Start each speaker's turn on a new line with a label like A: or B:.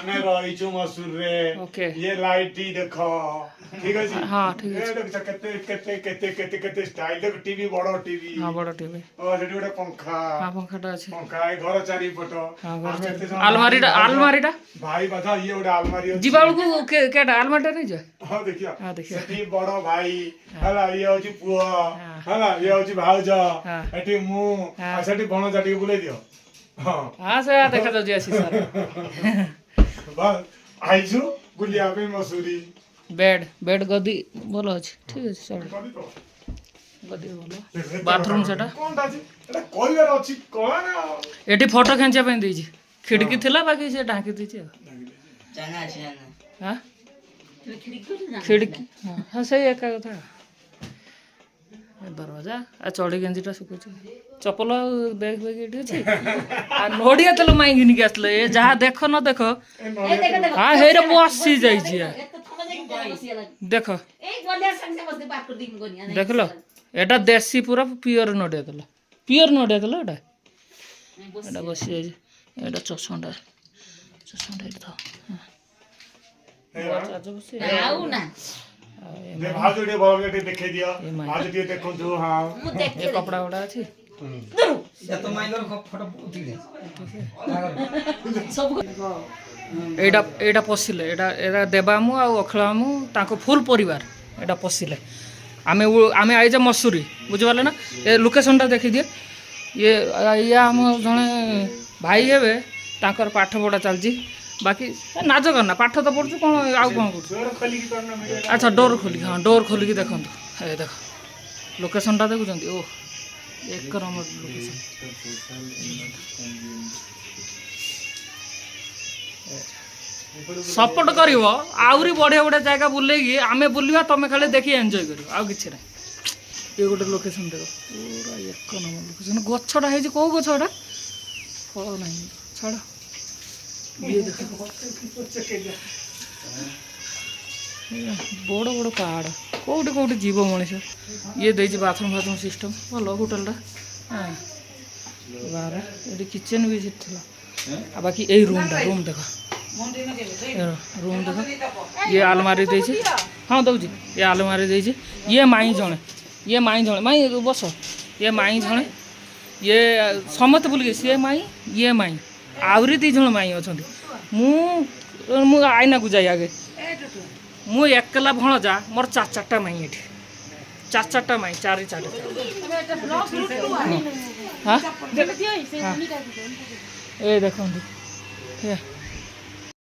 A: आने रही छु मसूर रे
B: ओके
A: ये लाइट ही देखो ठीक है जी
B: हाँ ठीक है
A: ये देख केते केते केते केते केते स्टाइल देख टीवी बड़ टीवी
B: हाँ बड़ टीवी
A: ओ सेठी गोटे पंखा
B: हाँ पंखाटा अच्छे
A: पंखा ए घर चारि पट
B: हाँ
A: आमे एते जण
B: आलमारीटा
A: भाई बता ये गोटे अलमारी अछि
B: जीवा को केटा आलमारीटा नहीं जा
A: हां देखियो
B: हाँ देखियो
A: सेठी बड़ भाई हला ये होची पुओ हला ये होची भाउज एठी मु आ सेठी बण जाटी बुले दियो हां
B: हाँ से देखा जाଉଛି आसी सारा
A: बस आइछु गुलिया पे मसूरी
B: बेड गदी भल अच्छे ठीक है चल गदी भल बाथरूम सेटा
A: कोनटा अछि एटा कोइबार अछि कोला ना
B: एटी फोटो खेंचा पे देछि खिड़की थिला बाकी से ढाकी देछि
C: जाना अछि जाना
B: हां
C: खिड़की
B: हाँ हाँ सही एका कथा दरवाजा आ चढ़ी गेंजीटा सुकुछ चपल बैग एटी अछि आ नोडिया तेल माई घिन के आसले ए जहा देखो न देखो हां हेरे बसी जाई छी देखो देख लो एटा देसी पूरा प्योर नोडिया तेल एटा एटा बसी जाई एटा चसंडा एटा था चार्ज बसी
C: आउ ना
A: दे भाजो डे बॉल के देखे दियो आज के देखो जो हां
B: ये कपड़ा वड़ा अछि
C: या तो माइनर फोटो उठी दे सब
B: एटा पशिले एटा देबामु आ अखलामु ताको फुल परिवार एटा पशिले आमे आइजे मसूरी बुझिपाले ना ए लोकेशनटा देखि दिए ये आम जने भाई हेबे ताकर पाठ पढ़ा चलजी बाकी नाच करना पाठ तो पढ़ु कौन आउ कौन कर अच्छा डोर खोलिक हाँ डोर खोलिक देखो ए देख लोकेशनटा देखुं ओ एक नंबर लोकेशन सपोर्ट करिवो आउरी बढ़िया बढ़िया जगह बुलेगी आमे बुलिबा तमे खाली देखि एन्जॉय करिवो आ किछि नै ये गोटे लोकेशन देखो पूरा एक नंबर लोकेशन गछटा है जे को गछटा फल नै छाड़ ये देखो बड़ बड़ पहाड़ कौटे कौटे जीव मनीष ये देछि बाथरूम सिस्टम भल होटेलटा हाँ बाहर ये किचन भी था बाकी यही रूम देखो रूम देखो ये आलमारी देछि हाँ दौजी ये आलमारी देछि ये माई जणे माई बस ये माई जणे ये समस्त बुल सी माई ये माई आहरी दी जण माई अच्छा मु आईना को जाए आगे मु एकला भणजा मोर चार माई ये चार माई चार हाँ ये देखो